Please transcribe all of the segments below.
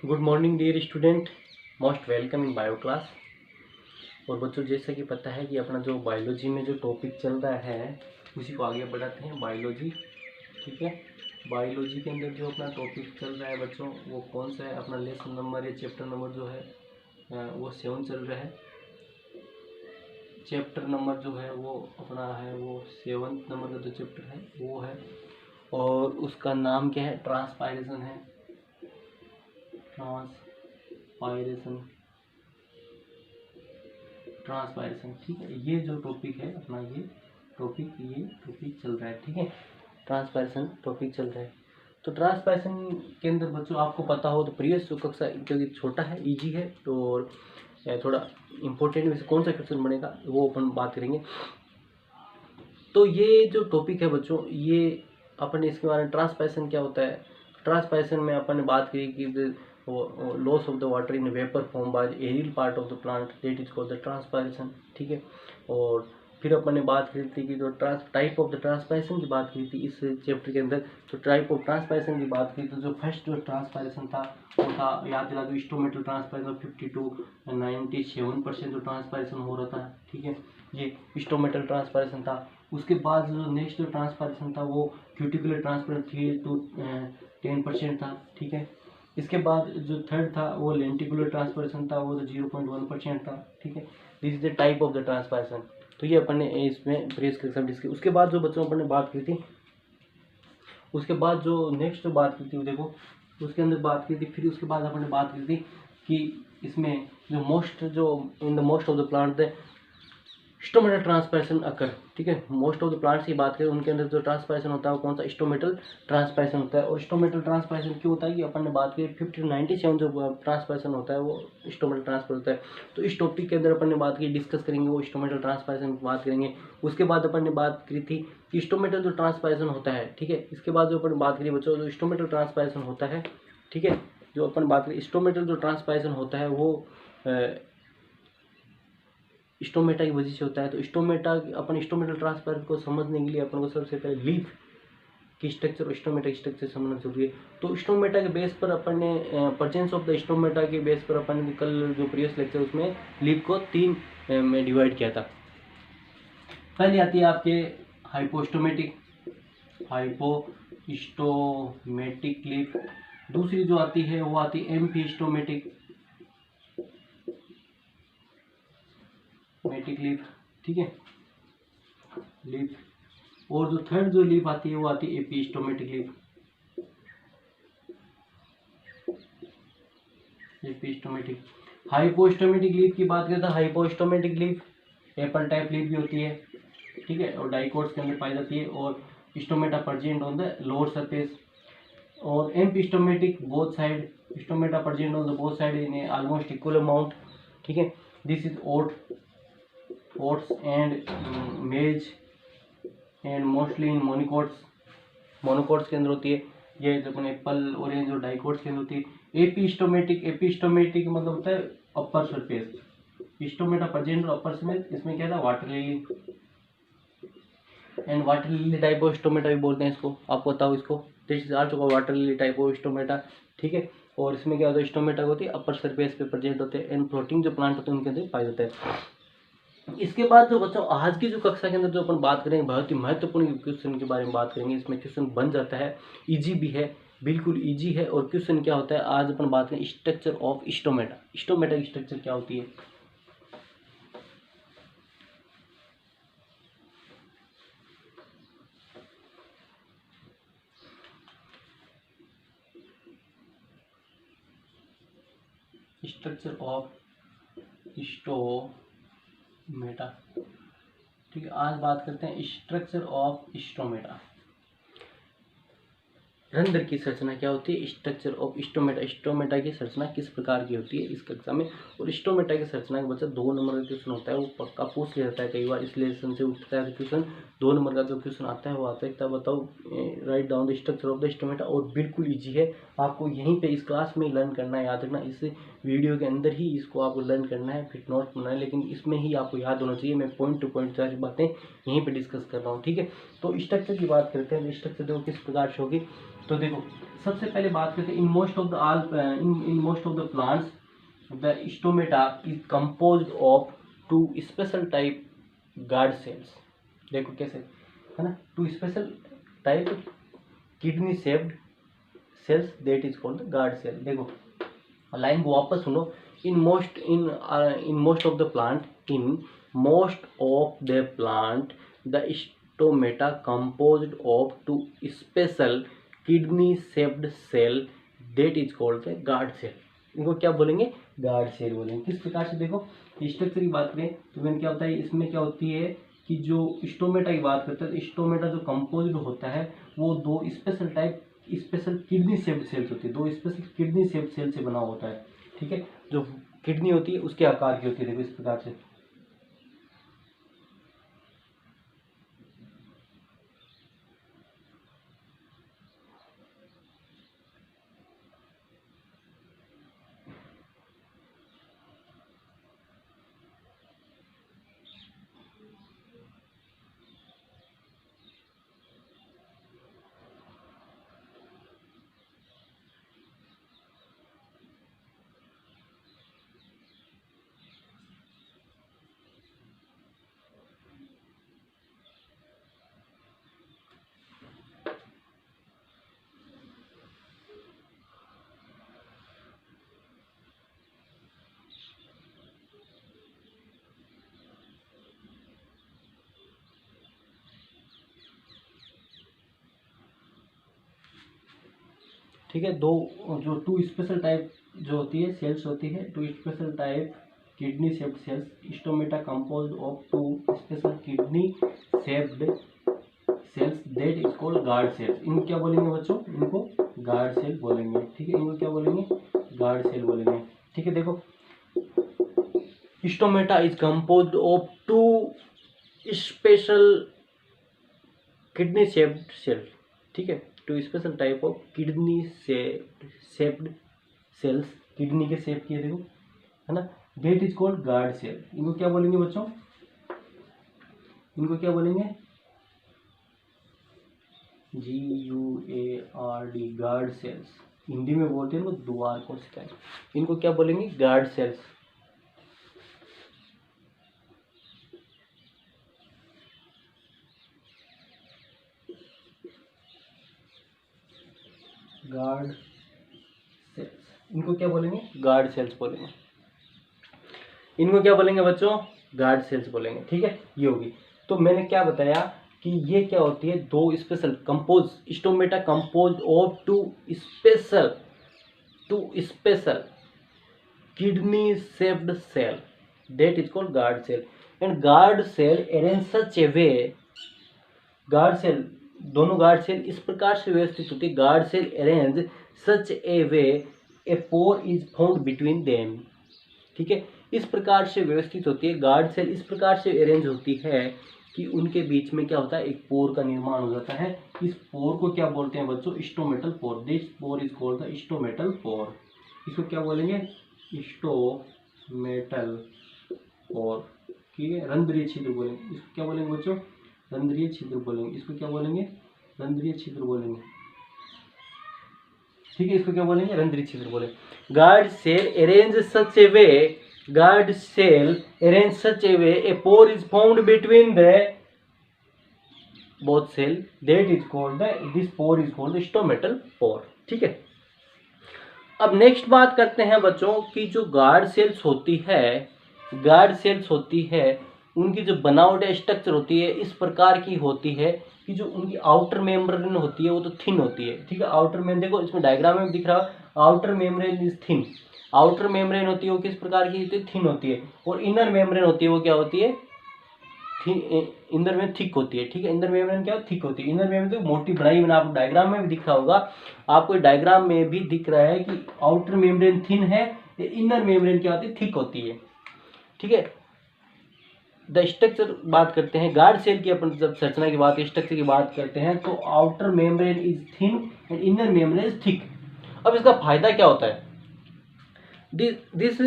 Good morning dear student, most welcome in bio class. और बच्चों, जैसा कि पता है कि अपना जो बायोलॉजी में जो टॉपिक चल रहा है उसी को आगे बढ़ाते हैं। बायोलॉजी, ठीक है। बायोलॉजी के अंदर जो अपना टॉपिक चल रहा है बच्चों, वो कौन सा है? अपना लेसन नंबर या चैप्टर नंबर जो है वो 7 चल रहा है। चैप्टर नंबर जो है वो अपना है वो 7th नंबर का जो चैप्टर है वो है, और उसका नाम क्या है? ट्रांसपायरेशन है। ट्रांसपायरेशन, ठीक है। ये जो टॉपिक है अपना, ये टॉपिक चल रहा है, ठीक है। ट्रांसपायरेशन टॉपिक चल रहा है। तो ट्रांसपायरेशन के अंदर बच्चों आपको पता हो तो प्रीवियस जो कक्षा, क्योंकि छोटा है, इजी है, तो और थोड़ा इम्पोर्टेंट वैसे कौन सा क्वेश्चन बनेगा वो अपन बात करेंगे। तो ये जो टॉपिक है बच्चों, ये अपन इसके बारे में, ट्रांसपायरेशन क्या होता है। ट्रांसपायरेशन में अपन ने बात की कि loss of the water in vapour form by aerial part of the plant, that is called the transpiration, ठीक है। और फिर अपन ने बात की थी कि जो टाइप ऑफ द ट्रांसपायरेशन की बात की थी इस चैप्टर के अंदर। तो टाइप ऑफ ट्रांसपायरेशन की बात की तो जो फर्स्ट जो ट्रांसपायरेशन था वो था, याद दिला दो, स्टोमेटल ट्रांसपायरेशन 50 to 97% जो ट्रांसपायरेशन हो रहा था, ठीक है। ये स्टोमेटल ट्रांसपायरेशन था। उसके बाद जो नेक्स्ट जो ट्रांसपायरेशन था वो क्यूटिकुलर ट्रांसपायरेशन 3 to 10% था, ठीक है। इसके बाद जो थर्ड था वो लेंटिकुलर ट्रांसपायरेशन था, वो 0.1% था, ठीक है। This is the type of the transpiration. तो ये अपन ने इसमें प्रेस के डिस्कस। उसके बाद जो बच्चों अपन ने बात की थी, उसके बाद जो नेक्स्ट जो बात की थी वो देखो, उसके अंदर बात की थी, फिर उसके बाद अपन ने बात की थी कि इसमें जो मोस्ट जो in the most of the plant stomatal transpiration occur, ठीक है। मोस्ट ऑफ द प्लांट्स की बात करें उनके अंदर जो ट्रांसपायरेशन होता है वो कौन सा? स्टोमेटल ट्रांसपायरेशन होता है। और स्टोमेटल ट्रांसपायरेशन क्यों होता है कि अपन ने बात की 50 to 97 जो ट्रांसपायरेशन होता है वो स्टोमेटल ट्रांसपायरेशन होता है। तो इस टॉपिक के अंदर अपन ने बात की, डिस्कस करेंगे वो स्टोमेटल ट्रांसपायरेशन की बात करेंगे। उसके बाद अपन ने बात की थी कि स्टोमेटल जो ट्रांसपायरेशन होता है, ठीक है। इसके बाद जो अपन बात करी बच्चों, जो स्टोमेटल ट्रांसपायरेशन होता है, ठीक है, जो अपन बात करें स्टोमेटल जो ट्रांसपायरेशन होता है वो स्टोमेटा की वजह से होता है। तो स्टोमेटा, अपन स्टोमेटल ट्रांसफर को समझने के लिए अपन को सबसे पहले लीफ की स्ट्रक्चर और स्टोमेटा की स्ट्रक्चर समझना जरूरी है। तो स्टोमेटा के बेस पर अपन ने प्रेजेंस ऑफ द स्टोमेटा के बेस पर अपन ने कल जो प्रीवियस लेक्चर उसमें लीफ को 3 में डिवाइड किया था। पहले आती है आपके हाइपोस्टोमेटिक लीफ। दूसरी जो आती है वो आती है एम्फीस्टोमेटिक लीफ, ठीक है, लीफ। और जो थर्ड जो लीफ आती है वो आती है एपिस्टोमेटिक लीफ। हाइपोस्टोमेटिक लीफ की बात करें तो hypostomatic leaf Apple type leaf भी होती है, ठीक है, और डाइकोट्स के अंदर पाई जाती है, और stomata present on the lower surface. और amphistomatic both side, stomata present on the both side in almost equal amount, ठीक है। This is oats and maize and mostly in monocots के अंदर होती है। ये जो अपन एप्पल ऑरेंज और डाइकोट्स के अंदर होती है। एपिस्टोमेटिक मतलब होता है अपर सरफेस। स्टोमेटा प्रेजेंट और अपर सरफेस, इसमें क्या था? Water lily and water lily type of stomata भी बोलते हैं इसको, आपको बताओ इसको। This is also water lily type of stomata, ठीक है। और इसमें क्या होता है? स्टोमेटा होती है अपर सरफेस पे प्रेजेंट होते हैं, एंड फ्लोटिंग जो प्लांट होते हैं उनके अंदर पाए जाते हैं। इसके बाद जो बच्चों आज की जो कक्षा के अंदर जो अपन बात करेंगे, बहुत ही महत्वपूर्ण क्वेश्चन के बारे में बात करेंगे। इसमें क्वेश्चन बन जाता है, इजी भी है, बिल्कुल इजी है। और क्वेश्चन क्या होता है, आज अपन बात करें स्ट्रक्चर ऑफ स्टोमेटा। स्टोमेटा की स्ट्रक्चर क्या होती है? स्ट्रक्चर ऑफ स्टोमेटा, ठीक है। आज बात करते हैं स्ट्रक्चर ऑफ स्टोमेटा। रंध्र की संरचना क्या होती है? Structure of stomata. स्टोमेटा की संरचना किस प्रकार की होती है इस कक्षा में। और स्टोमेटा की संरचना का बच्चा 2 नंबर का क्वेश्चन होता है, वो पक्का पूछ लिया जाता है कई बार, इस लेसन से उठता है क्वेश्चन। 2 नंबर का जो क्वेश्चन आता है वो आता है, तब बताओ write down the structure of the stomata. और बिल्कुल ईजी है, आपको यहीं पे इस क्लास में लर्न करना है, याद रखना। इससे वीडियो के अंदर ही इसको आपको लर्न करना है, फिर नोट करना है, लेकिन इसमें ही आपको याद होना चाहिए। मैं पॉइंट टू पॉइंट सारी बातें यहीं पे डिस्कस कर रहा हूँ, ठीक है। तो स्ट्रक्चर की बात करते हैं। स्ट्रक्चर देखो किस प्रकार से होगी। तो देखो सबसे पहले बात करते हैं in most of the plants the stomata is composed of 2 special type guard cells. देखो कैसे है ना, 2 special type kidney shaped cells that is called the guard cell. देखो लाइन को वापस सुनो। In most of the plant the stomata composed of 2 special kidney shaped cell that is called the guard cell. इनको क्या बोलेंगे, guard cell बोलेंगे। किस प्रकार से, देखो स्ट्रक्चर की बात करें तो मैंने क्या बताया, इसमें क्या होती है कि जो स्टोमेटा की बात करते हैं तो स्टोमेटा जो कंपोज्ड होता है वो 2 स्पेशल किडनी शेप्ड सेल्स होती है, 2 स्पेशल किडनी शेप्ड सेल से बना होता है, ठीक है। जो किडनी होती है उसके आकार की होती है, देखो इस प्रकार से। ठीक है, जो 2 स्पेशल टाइप जो होती है सेल्स होती है, 2 special type kidney shaped sales stomata composed of 2 special kidney shaped cells that is called guard cells. इनको क्या बोलेंगे बच्चों, इनको गार्ड सेल बोलेंगे, ठीक है। इनको क्या बोलेंगे, गार्ड सेल बोलेंगे, ठीक है। देखो stomata is composed of 2 special kidney shaped cell, ठीक है। 2 special type of kidney shaped cells, kidney के शेप की है देखो, है ना, that is called guard cell. इनको क्या बोलेंगे बच्चों, इनको क्या बोलेंगे, GUARD, गार्ड सेल्स। हिंदी में बोलते हैं वो द्वार कोशिकाएं, इनको क्या बोलेंगे, गार्ड सेल्स। गार्ड सेल्स, इनको क्या बोलेंगे, गार्ड सेल्स बोलेंगे। इनको क्या बोलेंगे बच्चों, गार्ड सेल्स बोलेंगे, ठीक है। ये होगी। तो मैंने क्या बताया कि ये क्या होती है, 2 special stomata compose of 2 special kidney shaped cell that is called guard cell. And guard cell arrange such a way, guard cell, दोनों गार्ड सेल इस प्रकार से व्यवस्थित होती है, guard cell arrange such a way a pore is found between them, ठीक है। इस प्रकार से व्यवस्थित होती है, गार्ड सेल इस प्रकार से अरेंज होती है कि उनके बीच में क्या होता है, एक पोर का निर्माण हो जाता है। इस पोर को क्या बोलते हैं बच्चों, stomatal pore. This pore is called the stomatal पोर। इसको क्या बोलेंगे, स्टोमेटल पोर, ठीक है। रंध्रीय छिद्र बोलेंगे, इसको क्या बोलेंगे बच्चों, रंध्रीय छिद्र बोलेंगे। इसको क्या बोलेंगे, रंध्रीय छिद्र बोलेंगे, ठीक है। इसको क्या बोलेंगे, रंध्रीय छिद्र बोलेंगे। Guard cell arrange such a way, guard cell arrange such a way a pore is found between the both cell that is called the, this pore is called the stomatal pore, ठीक है। अब next बात करते हैं बच्चों की जो guard cells होती है, गार्ड सेल्स होती है उनकी जो बनावट स्ट्रक्चर होती है इस प्रकार की होती है कि जो उनकी आउटर मेम्ब्रेन होती है वो तो थिन होती है, ठीक है। आउटर मेम्ब्रेन देखो इसमें डायग्राम में दिख रहा है, outer membrane is thin. Outer membrane होती है वो किस प्रकार की होती है, थिन होती है। और इनर मेम्ब्रेन होती है वो क्या होती है, इनर में थिक होती है, ठीक है। इनर मेम्ब्रेन क्या थिक होती है, इनर मेम्ब्रेन तो मोटी बनाई बना, आपको डायग्राम में भी दिख रहा होगा, आपको डायग्राम में भी दिख रहा है कि आउटर मेम्ब्रेन थिन है, इनर मेम्ब्रेन क्या होती है, थिक होती है, ठीक है। द स्ट्रक्चर बात करते हैं गार्ड सेल की, अपन जब संरचना की बात, स्ट्रक्चर की बात करते हैं तो outer membrane is thin and inner membrane is thick. अब इसका फायदा क्या होता है, this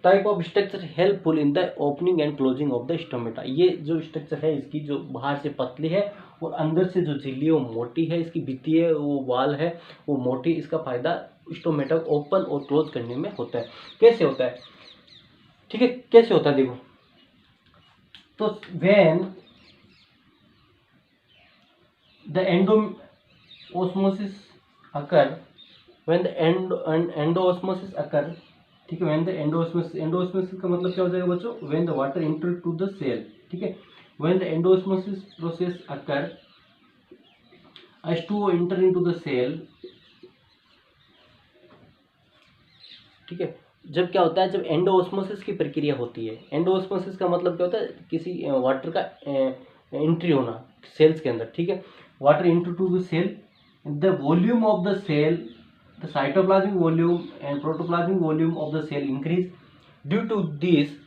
type of structure helpful in the opening and closing of the stomata. ये जो स्ट्रक्चर है इसकी, जो बाहर से पतली है और अंदर से जो झिल्ली है वो मोटी है, इसकी भित्ति है वो वाल है वो मोटी, इसका फायदा स्टोमेटा ओपन और क्लोज करने में होता है। कैसे होता है, ठीक है, कैसे होता है देखो। तो when the endosmosis occur, when the endosmosis occur, ठीक है, व्हेन द एंडोऑस्मोसिस का मतलब क्या हो जाएगा बच्चों, when the water enter to the cell, ठीक है, when the endosmosis process occur H2O enter into the cell, ठीक है। जब क्या होता है, जब एंडोऑस्मोसिस की प्रक्रिया होती है, एंडोऑस्मोसिस का मतलब क्या होता है, किसी वाटर का एंट्री होना सेल्स के अंदर, ठीक है, water into to the cell, the volume of the cell, the cytoplasmic volume and protoplasmic volume of the cell increase, due to this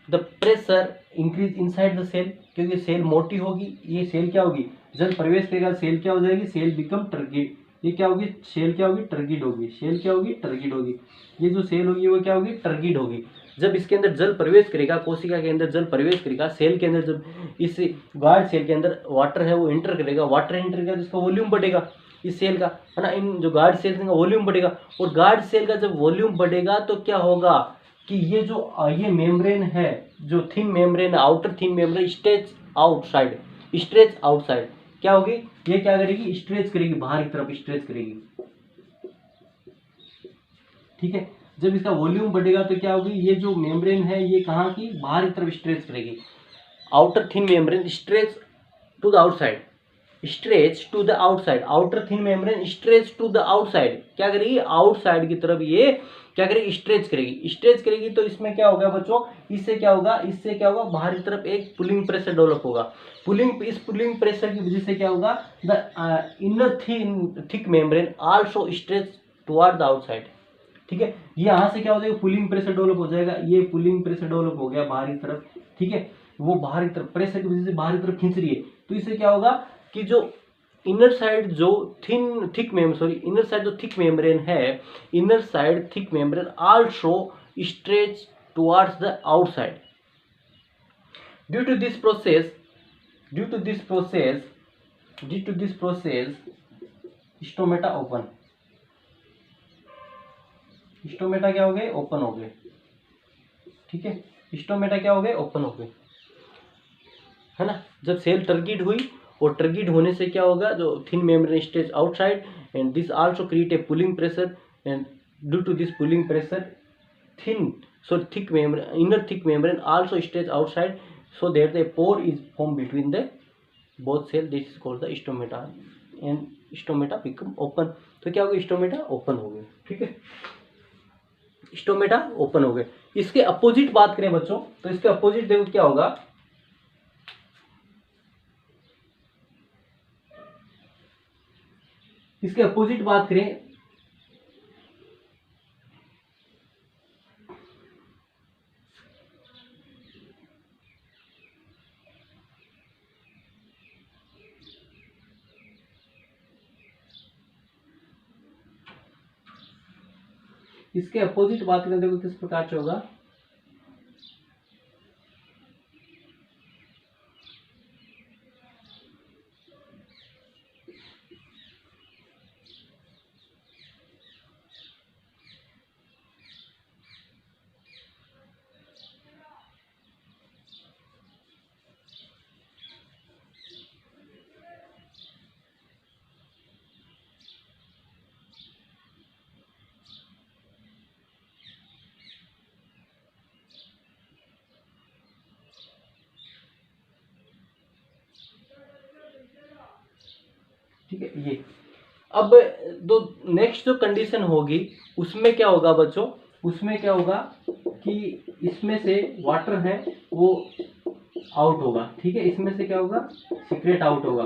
the pressure increase inside the cell, क्योंकि cell मोटी होगी, ये cell क्या होगी, जब प्रवेश करेगा cell क्या हो जाएगी, सेल बिकम टर्गिड, ये क्या होगी, सेल क्या होगी, टर्गिड होगी, सेल क्या होगी, टर्गिड होगी, ये जो सेल होगी वो क्या होगी, टर्गिड होगी। जब इसके अंदर जल प्रवेश करेगा, कोशिका के अंदर जल प्रवेश करेगा, सेल के अंदर जब इस गार्ड सेल के अंदर वाटर है वो एंटर करेगा, वाटर एंटर करेगा तो इसका वॉल्यूम बढ़ेगा, इस सेल का, है ना, इन जो गार्ड सेल का वॉल्यूम बढ़ेगा, और गार्ड सेल का जब वॉल्यूम बढ़ेगा तो क्या होगा कि ये जो ये मेम्ब्रेन है, जो thin membrane, outer thin membrane stretch outside, stretch outside क्या होगी, ये क्या करेगी, स्ट्रेच करेगी, बाहर की तरफ स्ट्रेच करेगी, ठीक है। जब इसका वॉल्यूम बढ़ेगा तो क्या होगी, ये जो मेम्ब्रेन है ये कहाँ की, बाहर की तरफ स्ट्रेच करेगी, outer thin membrane stretch to the outside, stretch to the outside, outer thin membrane stretch to the outside, क्या करेगी, आउटसाइड की तरफ ये क्या करेगी, स्ट्रेच करेगी, स्ट्रेच करेगी तो इसमें क्या होगा बच्चों, इससे क्या होगा, इससे क्या होगा, बाहर की तरफ एक पुलिंग प्रेशर डेवलप होगा, पुलिंग, इस पुलिंग प्रेशर की वजह से क्या होगा, the inner thick membrane also stretch toward the outside, ठीक है, ये यहाँ से क्या हो जाएगा, पुलिंग प्रेशर डेवलप हो जाएगा, ये पुलिंग प्रेशर डेवलप हो गया बाहर की तरफ, ठीक है, वो बाहर की तरफ प्रेशर की वजह से बाहर की तरफ खींच रही है, तो इससे क्या होगा कि जो इनर साइड जो इनर साइड जो थिक मेम्ब्रेन है, inner side thick membrane also stretch towards the outside, due to this process stomata open, stomata क्या हो गए, ओपन हो गए, ठीक है, स्टोमेटा क्या हो गए, ओपन हो गए, है ना। जब सेल टर्गिड हुई और टर्गिड होने से क्या होगा, जो thin membrane stage outside and this also create a pulling pressure, and due to this pulling pressure thick membrane, inner thick membrane also stays outside, so that the pore is formed between the both cell, this is called the stomata, and stomata become open, तो क्या हो गया, stomata open हो गए, ठीक है, stomata open हो गए। इसके अपोजिट बात करें बच्चों, तो इसके अपोजिट देखो क्या होगा, इसके अपोजिट बात करें, इसके अपोजिट बात करें देखो किस प्रकार से होगा, ठीक है। ये अब दो नेक्स्ट जो कंडीशन होगी उसमें क्या होगा बच्चों, उसमें क्या होगा कि इसमें से वाटर है वो आउट होगा, ठीक है, इसमें से क्या होगा, सीक्रेट आउट होगा,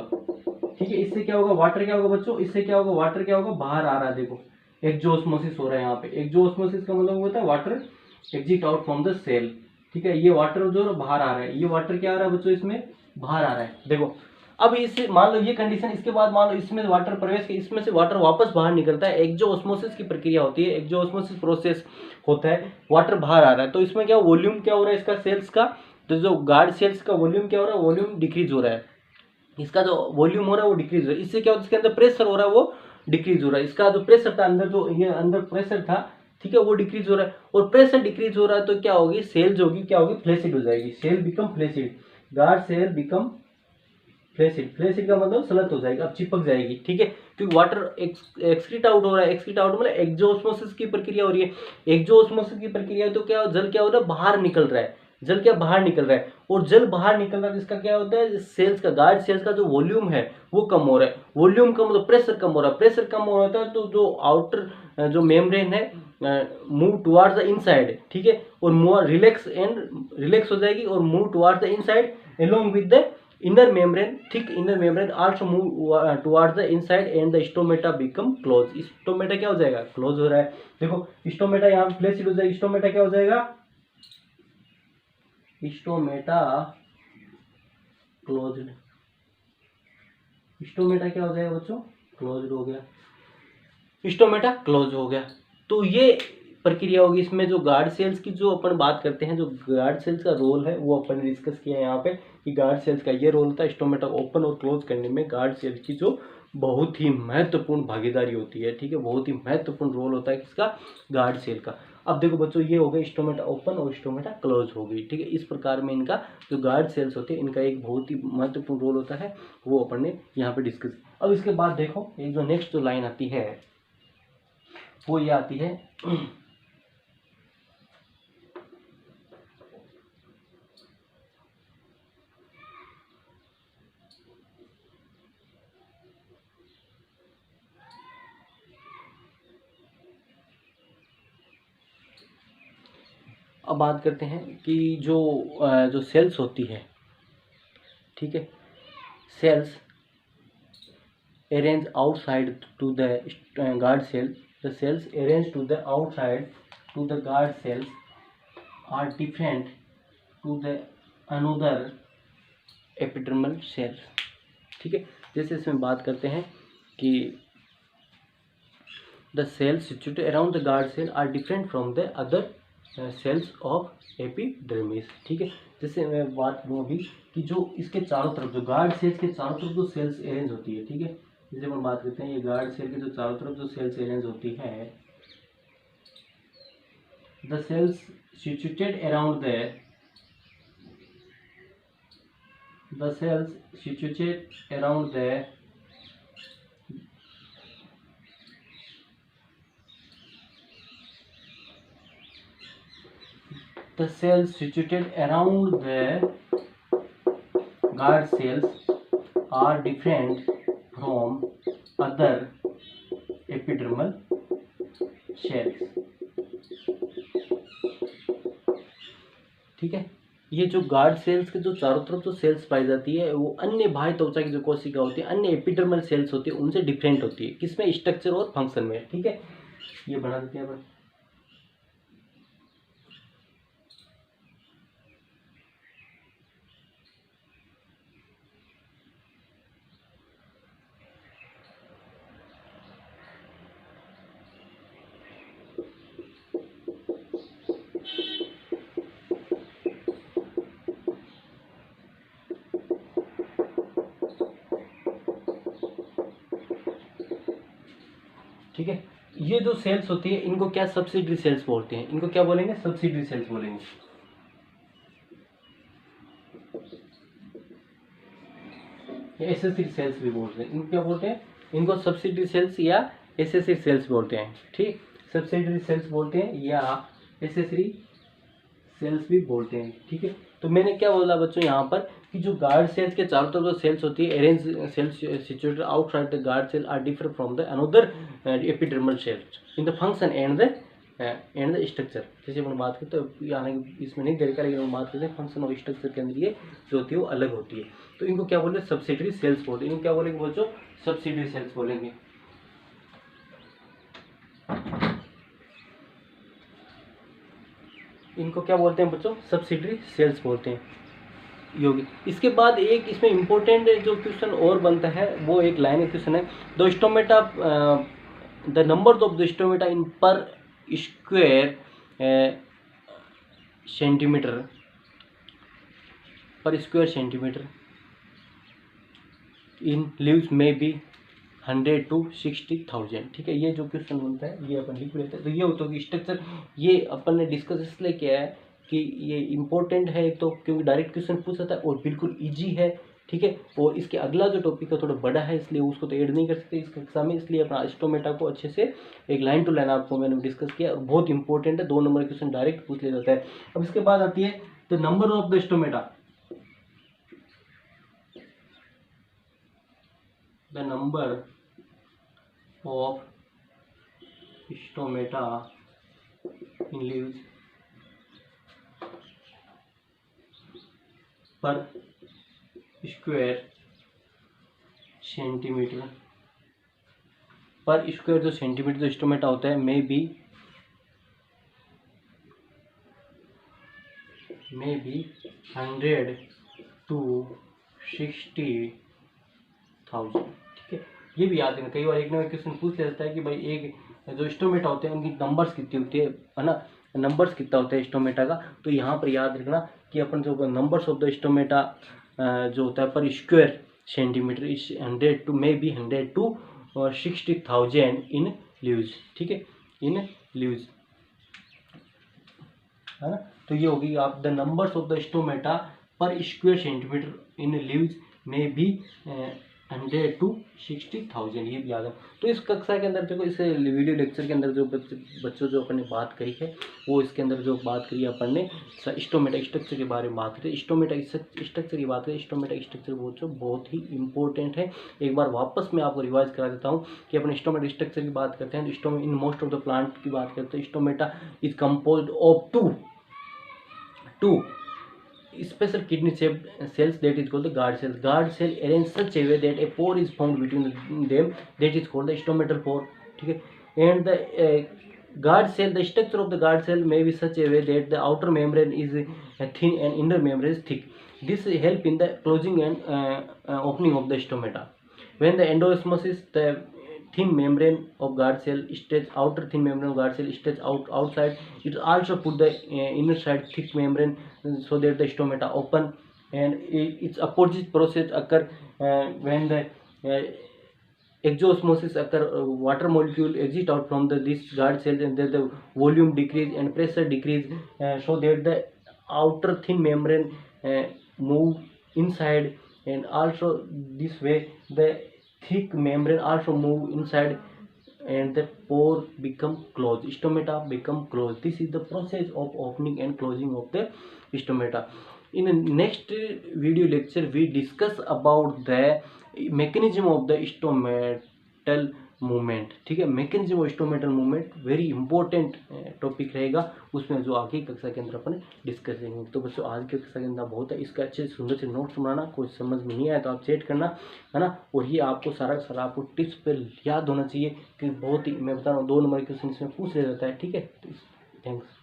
ठीक है, इससे क्या होगा, वाटर क्या होगा बच्चों, इससे क्या होगा, वाटर क्या होगा, बाहर आ रहा है, देखो एक्जोस्मोसिस हो रहा है यहाँ पे, एक्जोस्मोसिस का मतलब होता है water exit out from the cell, ठीक है, ये वाटर जो बाहर आ रहा है, ये वाटर क्या आ रहा है बच्चों, इसमें बाहर आ रहा है, देखो अब इस मान लो ये कंडीशन, इसके बाद मान लो इसमें वाटर प्रवेश के, इसमें से वाटर वापस बाहर निकलता है, एक्जोऑस्मोसिस की प्रक्रिया होती है, एक्जोऑस्मोसिस प्रोसेस होता है, वाटर बाहर आ रहा है, तो इसमें क्या वॉल्यूम क्या हो रहा है इसका सेल्स का, तो जो गार्ड सेल्स का वॉल्यूम क्या हो रहा है, वॉल्यूम डिक्रीज हो रहा है, इसका जो वॉल्यूम हो रहा है वो डिक्रीज हो रहा है। इससे क्या होता है, इसके अंदर प्रेशर हो रहा है वो डिक्रीज हो रहा है, इसका जो प्रेशर था अंदर, जो ये अंदर प्रेशर था, ठीक है, वो डिक्रीज हो रहा है, और प्रेशर डिक्रीज हो रहा है तो क्या होगी, सेल्स होगी, क्या होगी, फ्लैसिड हो जाएगी, cell become flaccid, guard cell become flaccid, flaccid का मतलब सलत हो जाएगी, अब चिपक जाएगी, ठीक है, क्योंकि वाटर एक्सक्रीट आउट हो रहा है, एक्सक्रीट आउट मतलब एक्जोऑस्मोसिस की प्रक्रिया हो रही है, एक्जोऑस्मोसिस की प्रक्रिया तो क्या, जल क्या हो रहा है, बाहर निकल रहा है, जल क्या बाहर निकल रहा है, और जल बाहर निकल रहा है, इसका क्या होता है, सेल्स का, गार्ड सेल्स का जो वॉल्यूम है वो कम हो रहा है, वॉल्यूम कम मतलब प्रेशर कम हो रहा है, प्रेशर कम हो रहा है तो जो आउटर जो मेम्ब्रेन है मूव टुवार्ड्स द इनसाइड, ठीक है, और मोर रिलैक्स हो जाएगी और move towards the inside along with the inner membrane, thick inner membrane also move towards the inside and the stomata become closed, stomata क्या हो जाएगा, क्लोज हो रहा है, देखो स्टोमेटा यहाँ पे फ्लैसिड हो जाएगा, स्टोमेटा क्या हो जाएगा, स्टोमेटा क्लोज्ड, स्टोमेटा क्या हो जाएगा बच्चों, क्लोज्ड हो गया, स्टोमेटा क्लोज हो गया। तो ये प्रक्रिया होगी, इसमें जो गार्ड सेल्स की जो अपन बात करते हैं, जो गार्ड सेल्स का रोल है वो अपन ने डिस्कस किया है यहाँ पे, कि गार्ड सेल्स का ये रोल होता है, स्टोमेटा ओपन और क्लोज करने में गार्ड सेल्स की जो बहुत ही महत्वपूर्ण भागीदारी होती है, ठीक है, बहुत ही महत्वपूर्ण रोल होता है किसका, गार्ड सेल का। अब देखो बच्चों, ये हो गया स्टोमेटा ओपन और स्टोमेटा क्लोज हो गई, ठीक है, इस प्रकार में इनका जो गार्ड सेल्स होते हैं इनका एक बहुत ही महत्वपूर्ण रोल होता है, वो अपन ने यहाँ पे डिस्कस। अब इसके बाद देखो एक जो नेक्स्ट जो लाइन आती है वो ये आती है, अब बात करते हैं कि जो सेल्स होती है, ठीक है, cells arrange outside to the guard cell, the cells arrange to the outside to the guard cells are different to the another epidermal cells, ठीक है, जैसे इसमें बात करते हैं कि the cells situated around the guard cell are different from the other cells of epidermis, ठीक है, जैसे मैं बात करूँ अभी कि जो इसके चारों तरफ, जो गार्ड सेल्स के चारों तरफ जो सेल्स अरेंज होती है, ठीक है, जैसे हम बात करते हैं ये गार्ड सेल के जो चारों तरफ जो सेल्स अरेंज होती है, the cells situated around the cells situated around the cells situated around the guard cells are different from other epidermal cells, ठीक है, ये जो गार्ड सेल्स के जो चारों तरफ जो सेल्स पाई जाती है वो अन्य बाह्य त्वचा की जो कोशिका होती है, अन्य एपिडर्मल सेल्स होती है उनसे डिफरेंट होती है, किसमें, स्ट्रक्चर और फंक्शन में, ठीक है, ये बना देते हैं अपन। ठीक है, ये जो सेल्स होती है इनको क्या सब्सिडरी सेल्स बोलते हैं, इनको क्या बोलेंगे, सब्सिडरी सेल्स बोलेंगे, एसेसरी सेल्स भी बोलते हैं, इनको क्या बोलते हैं, इनको सब्सिडरी सेल्स या एसेसरी सेल्स बोलते हैं, ठीक, सब्सिडरी सेल्स बोलते हैं या एसेसरी सेल्स भी बोलते हैं, ठीक है। तो मैंने क्या बोला बच्चों यहाँ पर कि जो गार्ड सेल्स के चारों तरफ जो सेल्स होती है arrange cells situated outside the guard cell are differ from the another epidermal cells in the function and the structure, जैसे अपन बात करते हैं यहाँ इसमें नहीं देखा, लेकिन हम बात करते हैं फंक्शन और स्ट्रक्चर के अंदर ये जो होती है वो अलग होती है, तो इनको क्या बोलते हैं, सब्सिडरी सेल्स बोलते हैं, इनको क्या बोलेंगे बच्चों, सब्सिडरी सेल्स बोलेंगे। इनको क्या बोलते हैं बच्चों, सब्सिडरी सेल्स बोलते हैं। योगी। इसके बाद एक इसमें इम्पोर्टेंट जो क्वेश्चन और बनता है वो एक लाइन क्वेश्चन है, the stomata the number of the stomata in per square centimetre in leaves में बी 100 to 60,000। ठीक है, ये जो क्वेश्चन बनता है ये अपन लिख लेते हैं। तो ये होता है कि स्ट्रक्चर, ये अपन ने डिस्कस इसलिए किया है कि ये इंपॉर्टेंट है, एक तो क्योंकि डायरेक्ट क्वेश्चन पूछ सकता है और बिल्कुल ईजी है। ठीक है, और इसके अगला जो टॉपिक है थोड़ा बड़ा है, इसलिए उसको तो ऐड नहीं कर सकते इस कक्षा में, इसलिए अपना स्टोमेटा को अच्छे से एक लाइन टू लाइन आपको मैंने डिस्कस किया और बहुत इंपॉर्टेंट है। 2 नंबर क्वेश्चन डायरेक्ट पूछ लिया जाता है। अब इसके बाद आती है the number of the stomata, the number of stomata in leaves per square centimetre, पर स्क्वायर जो सेंटीमीटर जो स्टोमेटा होता है मे बी 100 to 60,000। ठीक है, ये भी याद रखना, कई बार एक ना एक क्वेश्चन पूछ लेता है कि भाई एक जो स्टोमेटा होते हैं उनकी नंबर्स कितनी होती है ना, नंबर्स कितना होता है स्टोमेटा का। तो यहाँ पर याद रखना कि अपन जो नंबर्स ऑफ द स्टोमेटा जो होता है पर स्क्वायर सेंटीमीटर इस 100 to may be 100 to 60,000 in leaves. ठीक है, इन लीव्स है ना। तो ये होगी आप the numbers of the stomata पर स्क्वायर सेंटीमीटर इन लीव्स में भी 100 to 60,000, ये भी याद है। तो इस कक्षा के अंदर देखो, इस वीडियो लेक्चर के अंदर जो बच्चों जो अपन ने बात करी है वो इसके अंदर जो बात करी अपन ने स्टोमेटा स्ट्रक्चर के बारे में बात करी, स्टोमेटा स्ट्रक्चर की बात करें। स्टोमेटा स्ट्रक्चर बहुत ही इंपॉर्टेंट है। एक बार वापस मैं आपको रिवाइज करा देता हूँ कि अपन स्टोमेटा स्ट्रक्चर की बात करते हैं तो इन मोस्ट ऑफ द प्लांट की बात करते हैं, stomata is compose of two special kidney shaped cells that is called the guard cells. Guard cell arranged such a way that a pore is found between them, that is called the stomatal pore. ठीक है, and the guard cell, the structure of the guard cell may be such a way that the outer membrane is thin and inner membrane is thick. This help in the closing and opening of the stomata. When the endosmosis, the thin membrane of guard cell stretch, outer thin membrane of guard cell stretch outside, it also put the inner side thick membrane so that the stomata open, and its opposite process occur when the exosmosis occur, water molecule exit out from this guard cell, and then the volume decrease and pressure decrease, so that the outer thin membrane move inside, and also this way the thick membrane also move inside and the pore become closed, stomata become closed. This is the process of opening and closing of the stomata. In the next video lecture we discuss about the mechanism of the stomatal movement. ठीक है, mechanism of stomatal movement very important topic रहेगा, उसमें जो आगे कक्षा के अंदर अपन discuss करेंगे। तो बच्चों आज की कक्षा के अंदर बहुत है, इसका अच्छे सुंदर से नोट्स बनाना, कोई समझ में नहीं आया तो आप चेक करना है ना। और ये आपको सारा आपको टिप्स पे याद होना चाहिए कि बहुत ही मैं बता रहा हूँ 2 नंबर क्वेश्चन इसमें पूछ लिया जाता है। ठीक है, थैंक्स।